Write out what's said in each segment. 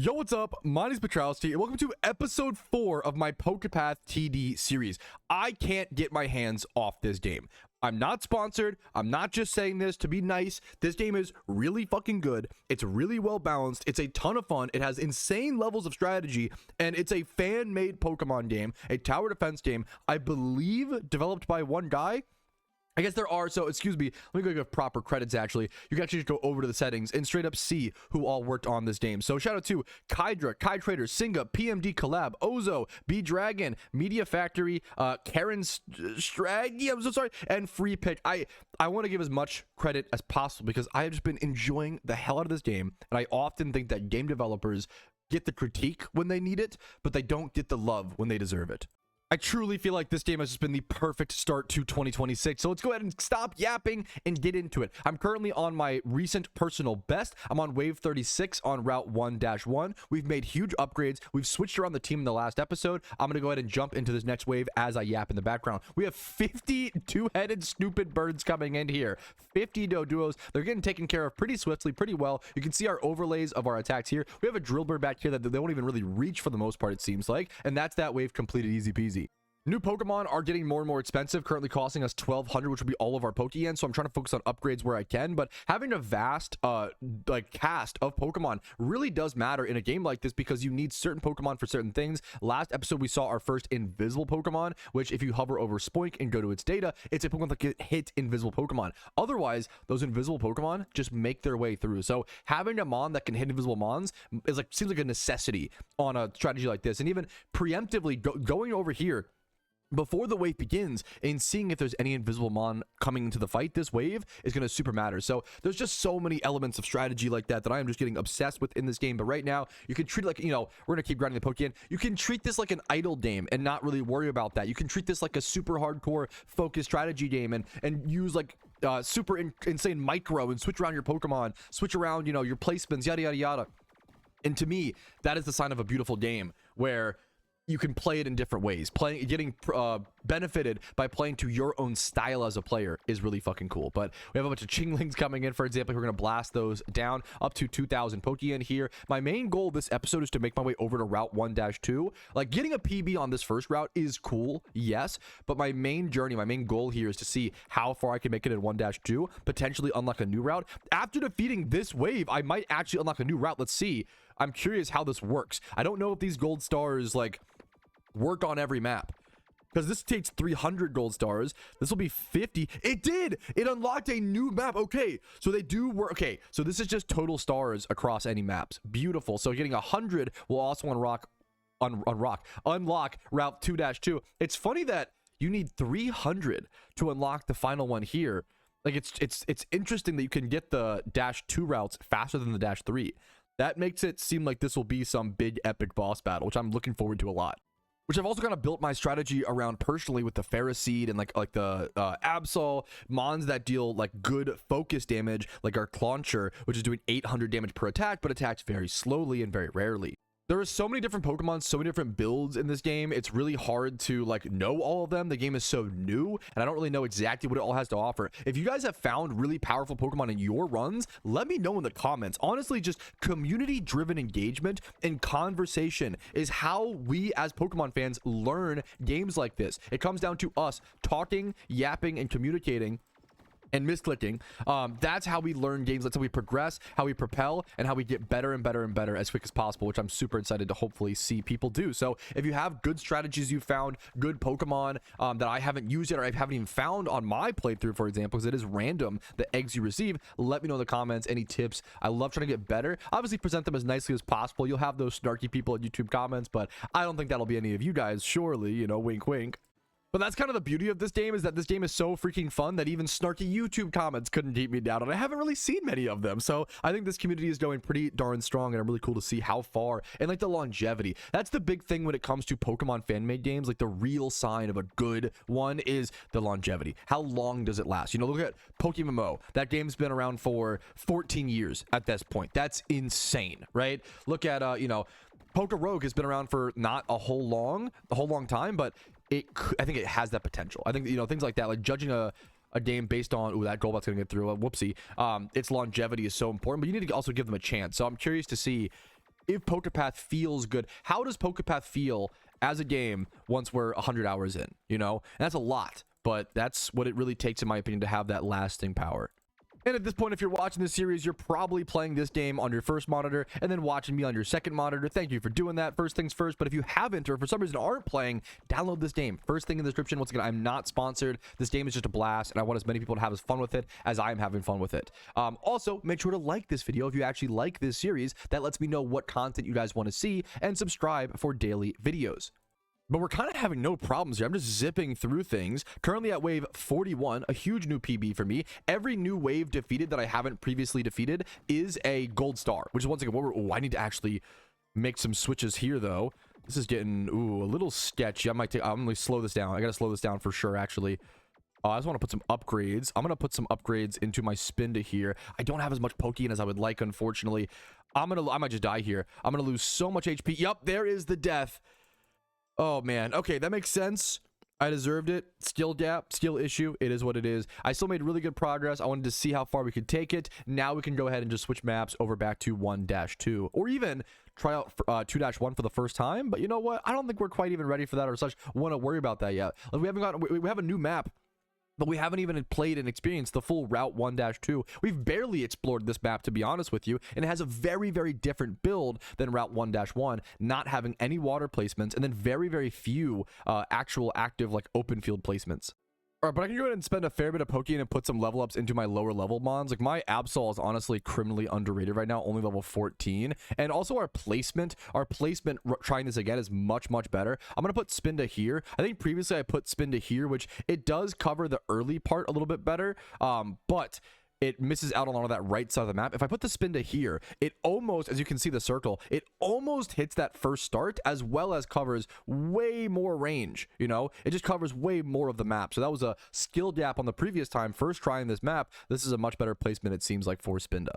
Yo, what's up? My name is Patrouski, and welcome to episode 4 of my PokePath TD series. I can't get my hands off this game. I'm not sponsored. I'm not just saying this to be nice. This game is really fucking good. It's really well balanced. It's a ton of fun. It has insane levels of strategy, and it's a fan-made Pokemon game, a tower defense game, I believe developed by one guy. I guess there are, so excuse me, let me go give proper credits actually. You can actually just go over to the settings and straight up see who all worked on this game. So shout out to Kydra, Kai Trader, Singa, PMD Collab, Ozo, B Dragon, Media Factory, Karen Straggy, I'm so sorry, and Free Pick. I want to give as much credit as possible because I have just been enjoying the hell out of this game, and I often think that game developers get the critique when they need it, but they don't get the love when they deserve it. I truly feel like this game has just been the perfect start to 2026. So let's go ahead and stop yapping and get into it. I'm currently on my recent personal best. I'm on wave 36 on route 1-1. We've made huge upgrades. We've switched around the team in the last episode. I'm going to go ahead and jump into this next wave as I yap in the background. We have 50 two-headed stupid birds coming in here. 50 Doduos. They're getting taken care of pretty swiftly, pretty well. You can see our overlays of our attacks here. We have a drill bird back here that they won't even really reach for the most part, it seems like. And that's that wave completed easy peasy. New Pokemon are getting more and more expensive, currently costing us 1,200, which will be all of our Pokeyen. So I'm trying to focus on upgrades where I can, but having a vast cast of Pokemon really does matter in a game like this because you need certain Pokemon for certain things. Last episode, we saw our first invisible Pokemon, which if you hover over Spoink and go to its data, it's a Pokemon that can hit invisible Pokemon. Otherwise, those invisible Pokemon just make their way through. So having a Mon that can hit invisible Mons is seems like a necessity on a strategy like this. And even preemptively going over here before the wave begins and seeing if there's any invisible Mon coming into the fight, this wave is going to super matter. So there's just so many elements of strategy like that I am just getting obsessed with in this game. But right now, you can treat it like, you know, we're going to keep grinding the Pokeyen. You can treat this like an idle game and not really worry about that. You can treat this like a super hardcore focused strategy game and use like super insane micro and switch around your Pokemon, switch around, you know, your placements, yada, yada, yada. And to me, that is the sign of a beautiful game where you can play it in different ways. Getting benefited by playing to your own style as a player is really fucking cool. But we have a bunch of Chinglings coming in, for example. We're going to blast those down up to 2,000 Pokeyen here. My main goal this episode is to make my way over to route 1-2. Like, getting a PB on this first route is cool, yes. But my main journey, my main goal here is to see how far I can make it in 1-2, potentially unlock a new route. After defeating this wave, I might actually unlock a new route. Let's see. I'm curious how this works. I don't know if these gold stars, like, work on every map because this takes 300 gold stars. This will be 50. It did. It unlocked a new map. Okay, so they do work. Okay, so this is just total stars across any maps. Beautiful. So getting 100 will also unlock route 2-2. It's funny that you need 300 to unlock the final one here. Like, it's interesting that you can get the -2 routes faster than the -3. That makes it seem like this will be some big epic boss battle, which I'm looking forward to a lot. Which I've also kind of built my strategy around personally with the Ferroseed and like the Absol Mons that deal like good focus damage, like our Clauncher, which is doing 800 damage per attack, but attacks very slowly and very rarely. There are so many different Pokemon, so many different builds in this game. It's really hard to like know all of them. The game is so new, and I don't really know exactly what it all has to offer. If you guys have found really powerful Pokemon in your runs, let me know in the comments. Honestly, just community-driven engagement and conversation is how we as Pokemon fans learn games like this. It comes down to us talking, yapping, and communicating and misclicking. That's how we learn games. That's how we progress, how we propel, and how we get better and better and better as quick as possible, which I'm super excited to hopefully see people do. So if you have good strategies you found, good Pokemon that I haven't used yet or I haven't even found on my playthrough, for example, because it is random the eggs you receive, let me know in the comments. Any tips? I love trying to get better. Obviously present them as nicely as possible. You'll have those snarky people in YouTube comments, but I don't think that'll be any of you guys, surely, you know, wink wink. But that's kind of the beauty of this game, is that this game is so freaking fun that even snarky YouTube comments couldn't keep me down, and I haven't really seen many of them. So I think this community is going pretty darn strong, and I'm really cool to see how far, and like the longevity. That's the big thing when it comes to Pokemon fan-made games. Like, the real sign of a good one is the longevity. How long does it last? You know, look at PokeMMO. That game's been around for 14 years at this point. That's insane, right? Look at, you know, PokeRogue has been around for not a whole long time, but I think it has that potential. I think, you know, things like that, like judging a game based on, ooh, that Golbat's gonna get through, whoopsie, its longevity is so important, but you need to also give them a chance. So I'm curious to see if PokePath feels good. How does PokePath feel as a game once we're 100 hours in, you know? And that's a lot, but that's what it really takes, in my opinion, to have that lasting power. And at this point, if you're watching this series, you're probably playing this game on your first monitor and then watching me on your second monitor. Thank you for doing that. First things first. But if you haven't, or for some reason aren't playing, download this game. First thing in the description. Once again, I'm not sponsored. This game is just a blast, and I want as many people to have as fun with it as I am having fun with it. Also, make sure to like this video if you actually like this series. That lets me know what content you guys want to see, and subscribe for daily videos. But we're kind of having no problems here. I'm just zipping through things. Currently at wave 41, a huge new PB for me. Every new wave defeated that I haven't previously defeated is a gold star, which is once again, I need to actually make some switches here, though. This is getting, a little sketchy. I'm gonna slow this down. I gotta slow this down for sure, actually. I just want to put some upgrades. I'm going to put some upgrades into my Spinda here. I don't have as much Pokeyen as I would like, unfortunately. I might just die here. I'm going to lose so much HP. Yup, there is the death. Oh, man. Okay, that makes sense. I deserved it. Skill gap, skill issue. It is what it is. I still made really good progress. I wanted to see how far we could take it. Now we can go ahead and just switch maps over back to 1-2. Or even try out 2-1 for the first time. But you know what? I don't think we're quite even ready for that or such. Want to worry about that yet. Like, we have a new map, but we haven't even played and experienced the full Route 1-2. We've barely explored this map, to be honest with you, and it has a very, very different build than Route 1-1, not having any water placements, and then very, very few actual active, like, open field placements. All right, but I can go ahead and spend a fair bit of Pokeyen and put some level ups into my lower level mons. Like, my Absol is honestly criminally underrated right now, only level 14. And also our placement, trying this again, is much, much better. I'm going to put Spinda here. I think previously I put Spinda here, which it does cover the early part a little bit better. But it misses out on all of that right side of the map. If I put the Spinda here, it almost, as you can see the circle, it almost hits that first start, as well as covers way more range, you know? It just covers way more of the map. So that was a skill gap on the previous time, first trying this map. This is a much better placement, it seems like, for Spinda.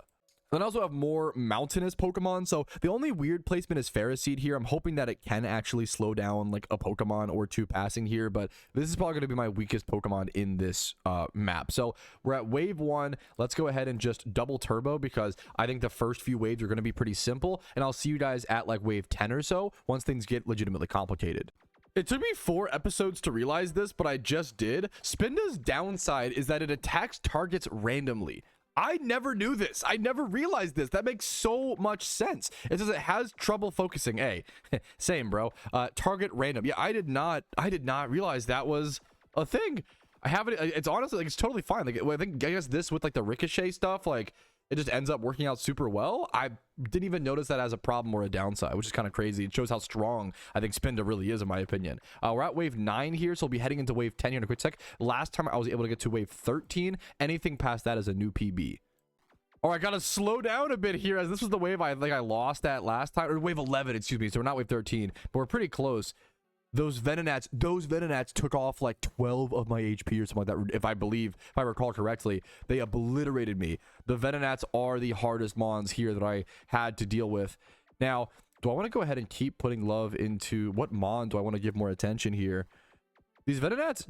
Then I also have more mountainous Pokemon. So the only weird placement is Ferroseed here. I'm hoping that it can actually slow down like a Pokemon or two passing here, but this is probably going to be my weakest Pokemon in this map. So we're at wave 1. Let's go ahead and just double turbo, because I think the first few waves are going to be pretty simple, and I'll see you guys at like wave 10 or so once things get legitimately complicated. It took me 4 episodes to realize this, but I just did. Spinda's downside is that it attacks targets randomly. I never knew this. I never realized this. That makes so much sense. It says it has trouble focusing. Hey, same, bro. Target random. Yeah, I did not realize that was a thing. I haven't. It's honestly like, it's totally fine. Like, I guess this with like the ricochet stuff, like, it just ends up working out super well. I didn't even notice that as a problem or a downside, which is kind of crazy. It shows how strong I think Spinda really is, in my opinion. We're at wave 9 here, so we'll be heading into wave 10 here in a quick sec. Last time I was able to get to wave 13. Anything past that is a new PB. Oh, I gotta slow down a bit here, as this was the wave I lost at last time, or wave 11, excuse me. So we're not wave 13, but we're pretty close. Those Venonats took off like 12 of my HP or something like that, if I recall correctly. They obliterated me. The Venonats are the hardest mons here that I had to deal with. Now, do I want to go ahead and keep putting love into what mon do I want to give more attention here? These Venonats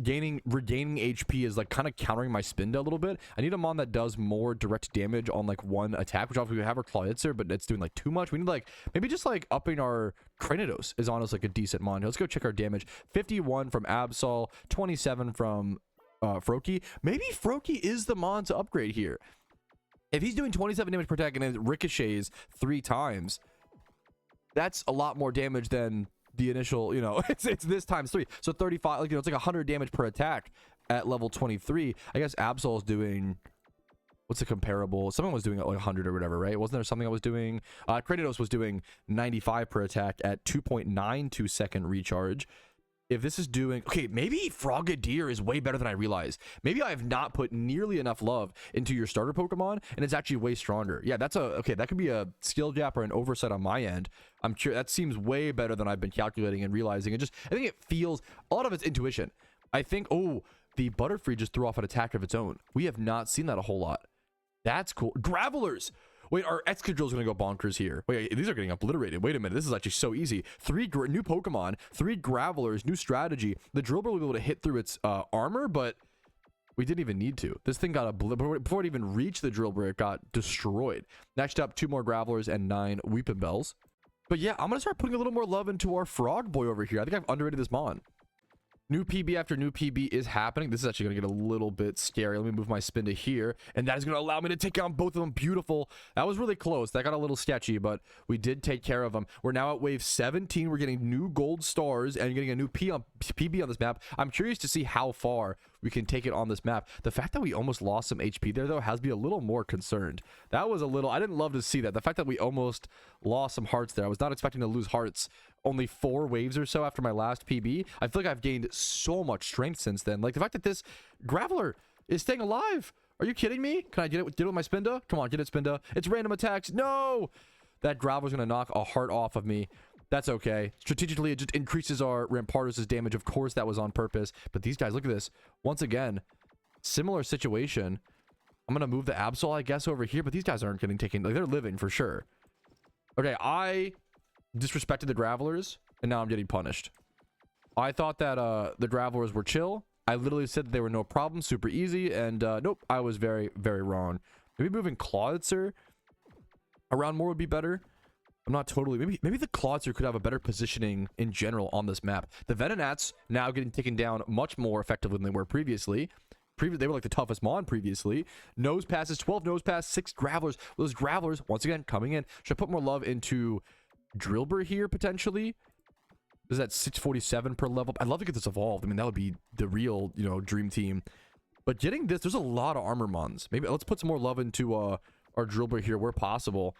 regaining HP is like kind of countering my Spinda a little bit. I need a mon that does more direct damage on like one attack, which obviously we have our Clawitzer, but it's doing like too much. We need like maybe just like upping our Cranidos is honestly like a decent mon. Let's go check our damage. 51 from Absol, 27 from Froakie. Maybe Froakie is the mon to upgrade here. If he's doing 27 damage per attack and it ricochets 3 times, that's a lot more damage than the initial, you know, it's this times 3, so 35, like, you know, it's like 100 damage per attack at level 23. I guess Absol is doing, what's the comparable? Someone was doing like 100 or whatever, right? Wasn't there something I was doing? Cranidos was doing 95 per attack at 2.92 second recharge. If this is doing, okay, maybe Frogadier is way better than I realized. Maybe I have not put nearly enough love into your starter Pokemon, and it's actually way stronger. Yeah, that's okay, that could be a skill gap or an oversight on my end. I'm sure that seems way better than I've been calculating and realizing. I think it feels, a lot of it's intuition. I think, oh, the Butterfree just threw off an attack of its own. We have not seen that a whole lot. That's cool. Gravelers! Wait, our Excadrill's gonna go bonkers here. Wait, these are getting obliterated. Wait a minute, this is actually so easy. 3 new Pokemon, 3 Gravelers, new strategy. The Drillbur will be able to hit through its armor, but we didn't even need to. This thing got obliterated. Before it even reached the Drillbur, it got destroyed. Next up, 2 more Gravelers and 9 Weepinbells. But yeah, I'm gonna start putting a little more love into our frog boy over here. I think I've underrated this mon. New PB after new PB is happening. This is actually going to get a little bit scary. Let me move my spin to here. And that is going to allow me to take on both of them. Beautiful. That was really close. That got a little sketchy, but we did take care of them. We're now at wave 17. We're getting new gold stars and getting a new PB on this map. I'm curious to see how far we can take it on this map. The fact that we almost lost some HP there, though, has me a little more concerned. That was a little... I didn't love to see that. The fact that we almost lost some hearts there. I was not expecting to lose hearts. Only 4 waves or so after my last PB. I feel like I've gained so much strength since then. Like, the fact that this Graveler is staying alive. Are you kidding me? Can I get it with my Spinda? Come on, get it, Spinda. It's random attacks. No! That Graveler's going to knock a heart off of me. That's okay. Strategically, it just increases our Rampardos' damage. Of course, that was on purpose. But these guys, look at this. Once again, similar situation. I'm going to move the Absol, I guess, over here. But these guys aren't getting taken. Like, they're living for sure. Okay, I disrespected the Gravelers, and now I'm getting punished. I thought that the Gravelers were chill. I literally said that they were no problem, super easy, and nope, I was very, very wrong. Maybe moving Clawitzer around more would be better. I'm not totally... Maybe the Clawitzer could have a better positioning in general on this map. The Venonats now getting taken down much more effectively than they were previously. They were like the toughest mon previously. Nose passes, 12 nose pass, 6 Gravelers. Those Gravelers, once again, coming in. Should I put more love into Drillbur here, potentially? Is that 647 per level? I'd love to get this evolved. I mean, that would be the real, you know, dream team. But getting this, there's a lot of armor mons. Maybe let's put some more love into our Drillbur here where possible.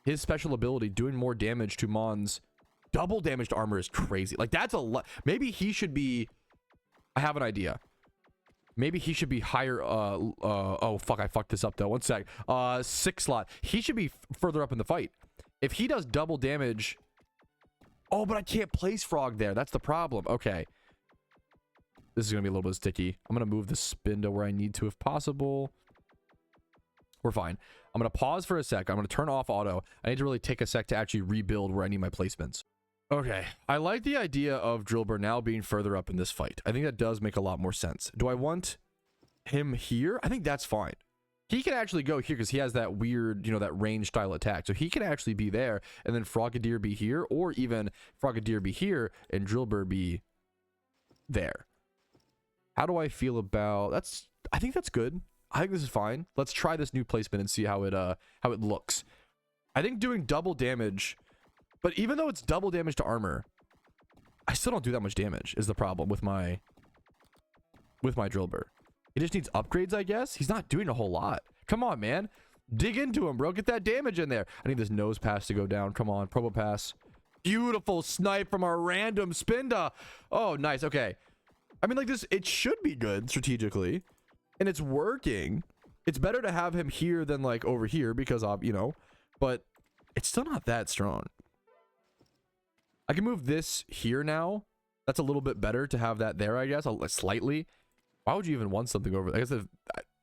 His special ability, doing more damage to mons. Double damage to armor is crazy. Like, that's a lot. Maybe he should be... I have an idea. Maybe he should be higher. Oh, fuck. I fucked this up, though. 1 sec. 6 slot. He should be further up in the fight. If he does double damage... Oh, but I can't place Frog there. That's the problem. Okay. This is going to be a little bit sticky. I'm going to move the spin to where I need to if possible. We're fine. I'm going to pause for a sec. I'm going to turn off auto. I need to really take a sec to actually rebuild where I need my placements. Okay. I like the idea of Drillbur now being further up in this fight. I think that does make a lot more sense. Do I want him here? I think that's fine. He can actually go here because he has that weird, you know, that range style attack. So he can actually be there and then Frogadier be here, or even Frogadier be here and Drillbur be there. How do I feel about that's? I think that's good. I think this is fine. Let's try this new placement and see how it looks. I think doing double damage, but even though it's double damage to armor, I still don't do that much damage is the problem with my Drillbur. He just needs upgrades, I guess. He's not doing a whole lot. Come on, man. Dig into him, bro. Get that damage in there. I need this nose pass to go down. Come on, Probo pass. Beautiful snipe from our random Spinda. Oh, nice. Okay. I mean, like this, it should be good strategically. And it's working. It's better to have him here than like over here because of, you know, but it's still not that strong. I can move this here now. That's a little bit better to have that there, I guess, slightly. Why would you even want something over there? I guess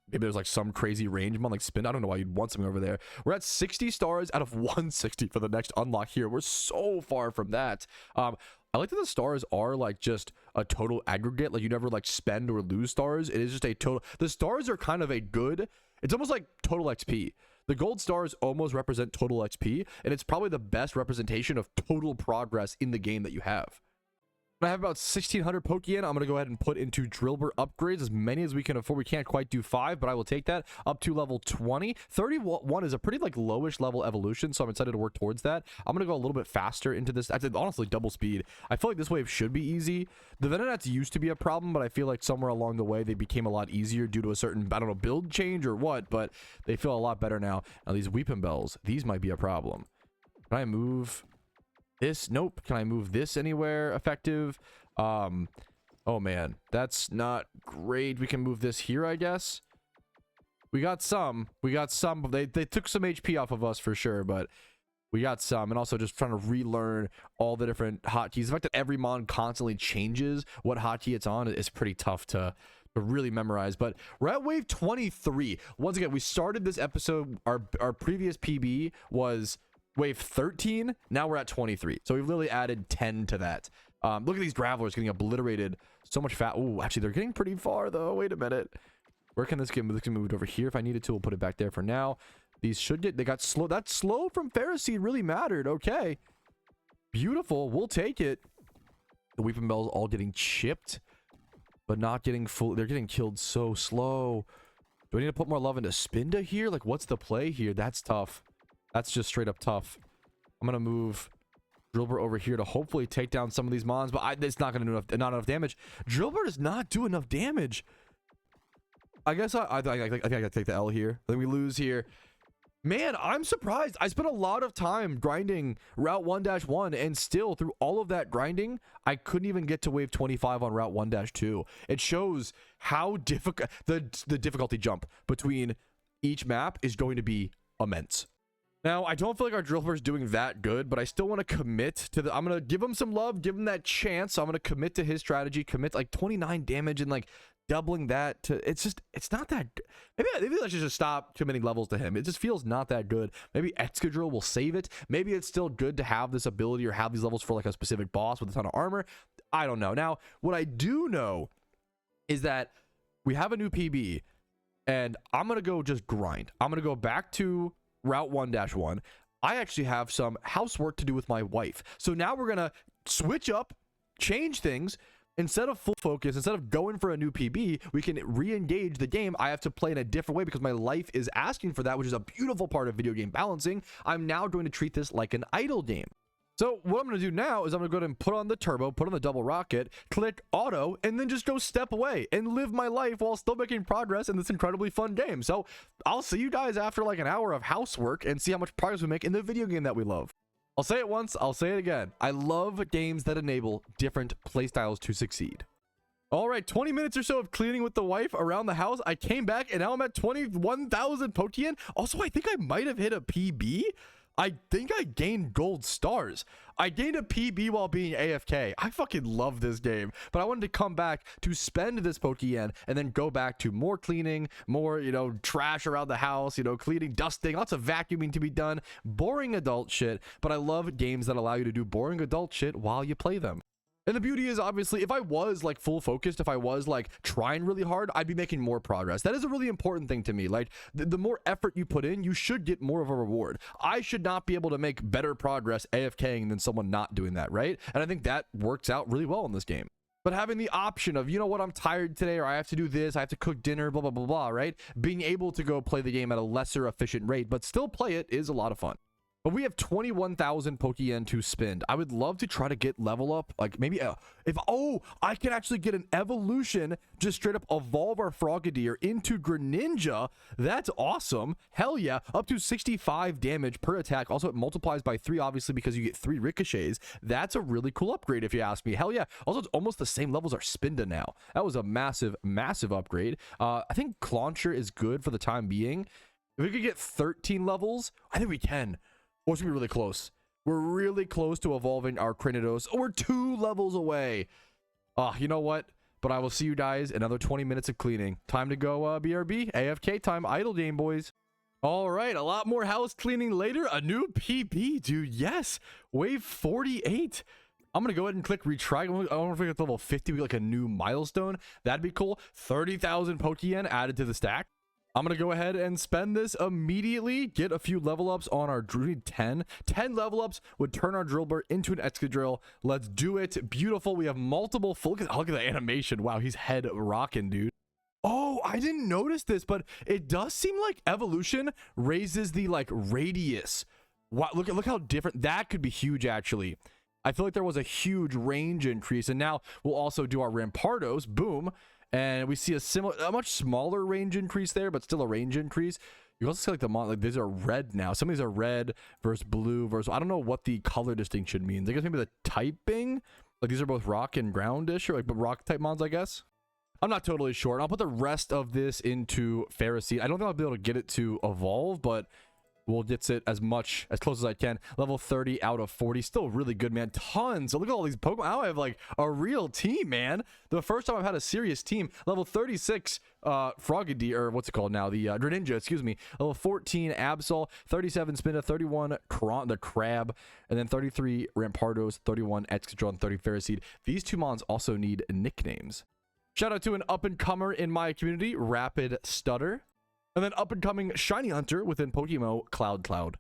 maybe there's like some crazy range mon like spin. I don't know why you'd want something over there. We're at 60 stars out of 160 for the next unlock here. We're so far from that. I like that the stars are like just a total aggregate. Like you never like spend or lose stars. It is just a total. The stars are kind of a good. It's almost like total XP. The gold stars almost represent total XP, and it's probably the best representation of total progress in the game that you have. I have about 1,600 Pokeyen. I'm going to go ahead and put into Drillbur upgrades, as many as we can afford. We can't quite do 5, but I will take that up to level 20. 31 is a pretty like lowish level evolution, so I'm excited to work towards that. I'm going to go a little bit faster into this. Honestly, double speed. I feel like this wave should be easy. The Venonats used to be a problem, but I feel like somewhere along the way, they became a lot easier due to a certain, I don't know, build change or what, but they feel a lot better now. Now, these Weeping Bells, these might be a problem. Can I move... this? Nope. Can I move this anywhere effective? Oh man, that's not great. We can move this here, I guess. We got some, but they took some HP off of us for sure, but we got some. And also just trying to relearn all the different hotkeys. The fact that every mon constantly changes what hotkey it's on is pretty tough to really memorize. But we're at wave 23. Once again, we started this episode, our previous PB was wave 13. Now we're at 23, so we've literally added 10 to that. Look at these Gravelers getting obliterated so much fat. Oh, actually they're getting pretty far though. Wait a minute, where can this get moved? This can move over here if I needed to. We'll put it back there for now. These should get, they got slow. That slow from Pharisee really mattered. Okay, Beautiful. We'll take it. The Weeping Bell's all getting chipped, but not getting full. They're getting killed so slow. Do I need to put more love into Spinda here? Like, what's the play here? That's tough. That's just straight up tough. I'm going to move Drillbur over here to hopefully take down some of these mons, but it's not going to do not enough damage. Drillbur does not do enough damage. I guess I think I gotta take the L here. Then we lose here. Man, I'm surprised. I spent a lot of time grinding Route 1-1, and still, through all of that grinding, I couldn't even get to wave 25 on Route 1-2. It shows how difficult the difficulty jump between each map is going to be immense. Now, I don't feel like our Drillbur is doing that good, but I still want to commit to the... I'm going to give him some love, give him that chance. So I'm going to commit to his strategy, commit like 29 damage and like doubling that to... It's not that... Maybe I should just stop committing levels to him. It just feels not that good. Maybe Excadrill will save it. Maybe it's still good to have this ability or have these levels for like a specific boss with a ton of armor. I don't know. Now, what I do know is that we have a new PB, and I'm going to go just grind. I'm going to go back to Route 1-1. I actually have some housework to do with my wife. So now we're going to switch up, change things. Instead of full focus, instead of going for a new PB, we can re-engage the game. I have to play in a different way because my life is asking for that, which is a beautiful part of video game balancing. I'm now going to treat this like an idle game. So what I'm going to do now is I'm going to go ahead and put on the turbo, put on the double rocket, click auto, and then just go step away and live my life while still making progress in this incredibly fun game. So I'll see you guys after like an hour of housework and see how much progress we make in the video game that we love. I'll say it once, I'll say it again. I love games that enable different playstyles to succeed. All right, 20 minutes or so of cleaning with the wife around the house. I came back and now I'm at 21,000 Pokeyen. Also, I think I might have hit a PB. I think I gained gold stars. I gained a PB while being AFK. I fucking love this game, but I wanted to come back to spend this Pokeyen and then go back to more cleaning, more, trash around the house, cleaning, dusting, lots of vacuuming to be done, boring adult shit. But I love games that allow you to do boring adult shit while you play them. And the beauty is, obviously, if I was like full focused, if I was like trying really hard, I'd be making more progress. That is a really important thing to me. Like the more effort you put in, you should get more of a reward. I should not be able to make better progress AFKing than someone not doing that, right? And I think that works out really well in this game. But having the option of, you know what, I'm tired today, or I have to do this, I have to cook dinner, blah, blah, blah, blah, right? Being able to go play the game at a lesser efficient rate, but still play it is a lot of fun. But we have 21,000 Pokeyen to spend. I would love to try to get level up. Like maybe I can actually get an evolution, just straight up evolve our Frogadier into Greninja. That's awesome. Hell yeah. Up to 65 damage per attack. Also, it multiplies by 3, obviously, because you get 3 ricochets. That's a really cool upgrade if you ask me. Hell yeah. Also, it's almost the same level as our Spinda now. That was a massive, massive upgrade. I think Clauncher is good for the time being. If we could get 13 levels, I think we can. Or it's gonna be really close. We're really close to evolving our Cranidos. Oh, we're 2 levels away. You know what? But I will see you guys in another 20 minutes of cleaning. Time to go BRB. AFK time. Idle game, boys. All right, a lot more house cleaning later. A new PB, dude. Yes. Wave 48. I'm going to go ahead and click retry. I want to get to level 50. We get like a new milestone. That'd be cool. 30,000 Pokeyen added to the stack. I'm going to go ahead and spend this immediately, get a few level ups on our 10 level ups would turn our Drillbur into an Excadrill. Let's do it. Beautiful. We have multiple full... Look at the animation. Wow, he's head rocking, dude. Oh, I didn't notice this, but it does seem like evolution raises the like radius. Wow, look how different that could be. Huge, actually. I feel like there was a huge range increase, and now we'll also do our Rampardos. Boom. And we see a much smaller range increase there, but still a range increase. You also see like these are red now. Some of these are red versus blue versus, I don't know what the color distinction means. I guess maybe the typing, like these are both rock and groundish, or like rock type mons, I guess. I'm not totally sure. And I'll put the rest of this into Ferroseed. I don't think I'll be able to get it to evolve, but we'll get it as close as I can. Level 30 out of 40. Still really good, man. Tons. So look at all these Pokemon. Now I have like a real team, man. The first time I've had a serious team. Level 36 Frogadier, or what's it called now? The Greninja, excuse me. Level 14 Absol. 37 Spinda. 31 the Crab. And then 33 Rampardos. 31 Excadrill. And 30 Ferroseed. These 2 mons also need nicknames. Shout out to an up-and-comer in my community, Rapid Stutter. And then up-and-coming Shiny Hunter within PokeMMO Cloud.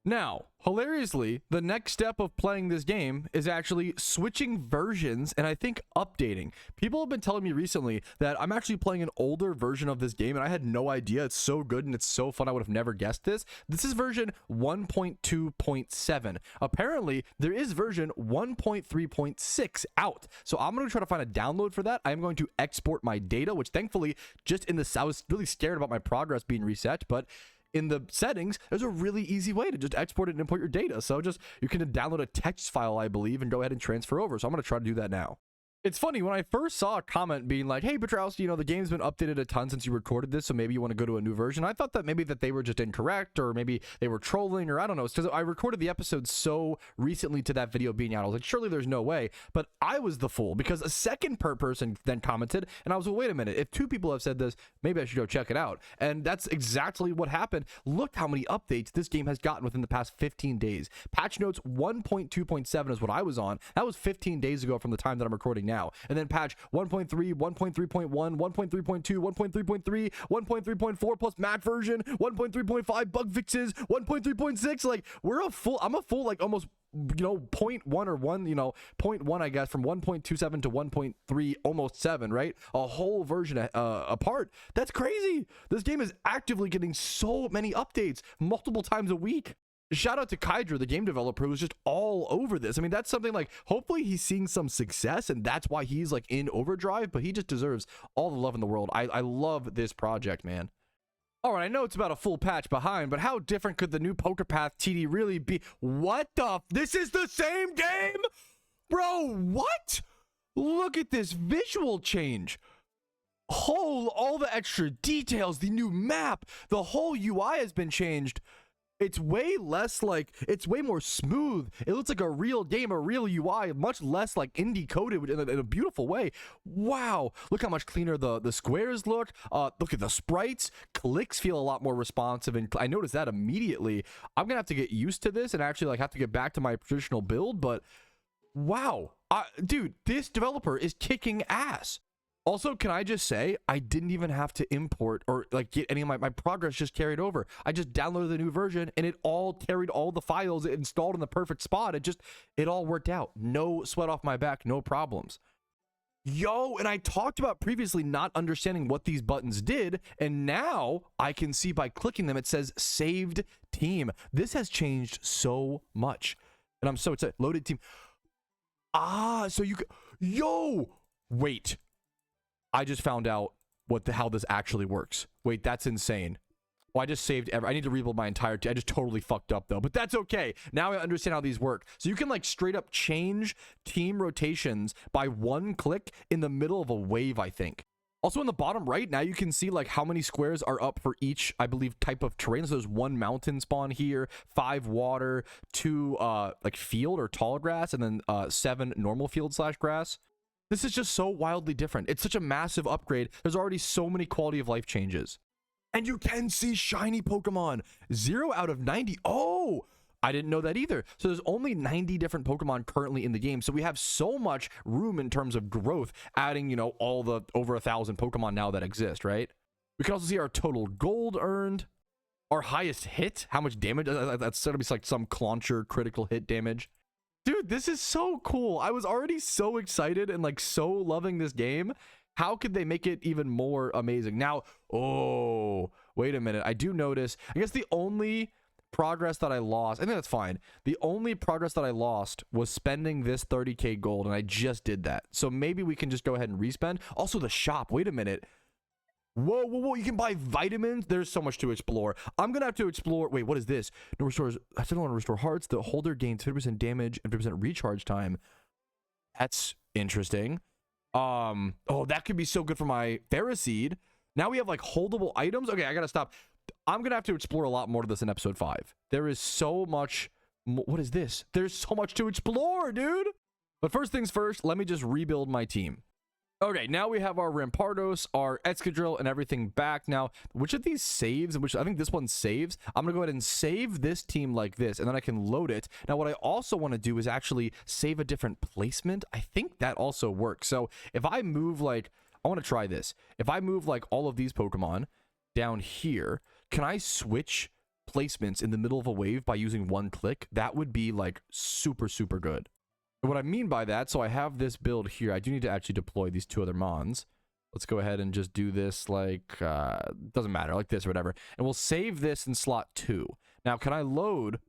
Now, hilariously, the next step of playing this game is actually switching versions and I think updating. People have been telling me recently that I'm actually playing an older version of this game and I had no idea. It's so good and it's so fun. I would have never guessed this. This is version 1.2.7. Apparently, there is version 1.3.6 out. So I'm going to try to find a download for that. I'm going to export my data, which thankfully just in I was really scared about my progress being reset, but in the settings, there's a really easy way to just export it and import your data. So you can download a text file, I believe, and go ahead and transfer over. So I'm going to try to do that now. It's funny, when I first saw a comment being like, hey, Patrouski, the game's been updated a ton since you recorded this, so maybe you want to go to a new version. I thought that maybe that they were just incorrect, or maybe they were trolling, or I don't know. It's because I recorded the episode so recently to that video being out. I was like, surely there's no way. But I was the fool, because a second person then commented, and I was like, wait a minute. If two people have said this, maybe I should go check it out. And that's exactly what happened. Look how many updates this game has gotten within the past 15 days. Patch notes 1.2.7 is what I was on. That was 15 days ago from the time that I'm recording now. And then patch 1.3, 1.3.1, 1.3.2, 1.3.3, 1.3.4 plus Mac version, 1.3.5 bug fixes, 1.3.6. Like, I'm a full like almost 0.1 or 1, 0.1, I guess, from 1.27 to 1.3, almost 7, right? A whole version apart. That's crazy. This game is actively getting so many updates multiple times a week. Shout out to Kydra, the game developer, who's just all over this. I mean, that's something like, hopefully he's seeing some success and that's why he's like in overdrive, but he just deserves all the love in the world. I love this project, man. All right, I know it's about a full patch behind, but how different could the new PokePath TD really be? What the? This is the same game? Bro, what? Look at this visual change. All the extra details, the new map, the whole UI has been changed. It's way less it's way more smooth. It looks like a real game, a real UI, much less like indie coded in a beautiful way. Wow, look how much cleaner the squares look. Look at the sprites. Clicks feel a lot more responsive, and I noticed that immediately. I'm gonna have to get used to this and actually have to get back to my traditional build, but wow, dude, this developer is kicking ass. Also, can I just say, I didn't even have to import or get any of my progress just carried over. I just downloaded the new version and it all carried all the files installed in the perfect spot. It all worked out. No sweat off my back, no problems. Yo, and I talked about previously not understanding what these buttons did, and now I can see by clicking them, it says saved team. This has changed so much. And I'm so excited. Loaded team. So you yo, wait. I just found out how this actually works. Wait, that's insane. Well, I just saved I need to rebuild my entire team. I just totally fucked up though, but that's okay. Now I understand how these work. So you can straight up change team rotations by one click in the middle of a wave, I think. Also in the bottom right, now you can see how many squares are up for each, I believe, type of terrain. So there's 1 mountain spawn here, 5 water, 2 field or tall grass, and then 7 normal field / grass. This is just so wildly different. It's such a massive upgrade. There's already so many quality of life changes. And you can see shiny Pokemon. 0 out of 90. Oh, I didn't know that either. So there's only 90 different Pokemon currently in the game. So we have so much room in terms of growth, adding, all the over 1,000 Pokemon now that exist, right? We can also see our total gold earned, our highest hit, how much damage. That's going to be some Clauncher critical hit damage. Dude, this is so cool. I was already so excited and so loving this game. How could they make it even more amazing? Now, oh, wait a minute. I do notice, I guess the only progress that I lost, I think that's fine. The only progress that I lost was spending this 30k gold, and I just did that. So maybe we can just go ahead and respend. Also, the shop, wait a minute. Whoa, you can buy vitamins. There's so much to explore. I'm gonna have to explore. Wait, what is this? No restores. I still want to restore hearts. The holder gains 50% damage and 50% recharge time. That's interesting. Oh, that could be so good for my Ferroseed. Now we have holdable items. Okay, I gotta stop. I'm gonna have to explore a lot more of this in episode 5. There is so much. What is this? There's so much to explore, dude. But first things first, let me just rebuild my team. Okay, now we have our Rampardos, our Excadrill, and everything back. Now, which of these saves? Which I think this one saves. I'm going to go ahead and save this team like this, and then I can load it. Now, what I also want to do is actually save a different placement. I think that also works. So if I move I want to try this. If I move all of these Pokemon down here, can I switch placements in the middle of a wave by using one click, that would be like super, super good. And what I mean by that, so I have this build here. I do need to actually deploy these 2 other mons. Let's go ahead and just do this like, doesn't matter, like this or whatever. And we'll save this in slot 2. Now, can I load?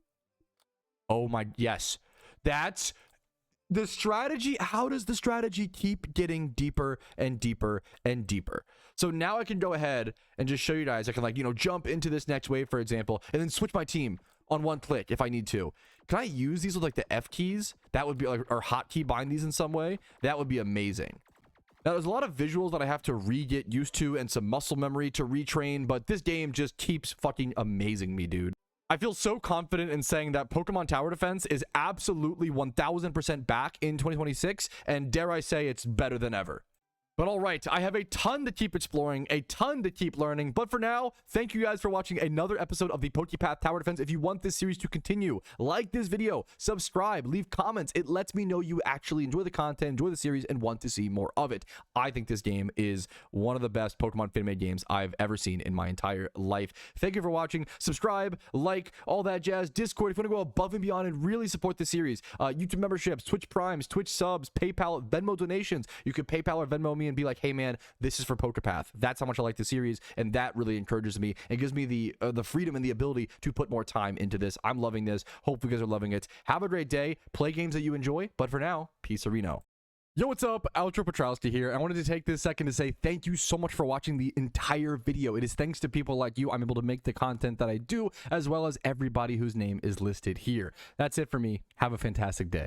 Oh my, yes. That's the strategy. How does the strategy keep getting deeper and deeper and deeper? So now I can go ahead and just show you guys. I can like, you know, jump into this next wave, for example, and then switch my team on one click if I need to. Can I use these with like the F keys? That would be like, or hotkey bind these in some way. That would be amazing. Now, there's a lot of visuals that I have to re-get used to and some muscle memory to retrain, but this game just keeps fucking amazing me, dude. I feel so confident in saying that Pokemon Tower Defense is absolutely 1000% back in 2026, and dare I say it's better than ever. But all right, I have a ton to keep exploring, a ton to keep learning. But for now, thank you guys for watching another episode of the PokePath Tower Defense. If you want this series to continue, like this video, subscribe, leave comments. It lets me know you actually enjoy the content, enjoy the series, and want to see more of it. I think this game is one of the best Pokemon fan-made games I've ever seen in my entire life. Thank you for watching. Subscribe, like, all that jazz. Discord, if you want to go above and beyond and really support the series. YouTube memberships, Twitch Primes, Twitch subs, PayPal, Venmo donations. You could PayPal or Venmo me and be like, hey man, this is for PokePath. That's how much I like the series, and that really encourages me and gives me the freedom and the ability to put more time into this. I'm loving this. Hope you guys are loving it. Have a great day. Play games that you enjoy, but for now, peace Reno. Yo, what's up? Outro Patrouski here. I wanted to take this second to say thank you so much for watching the entire video. It is thanks to people like you I'm able to make the content that I do, as well as everybody whose name is listed here. That's it for me. Have a fantastic day.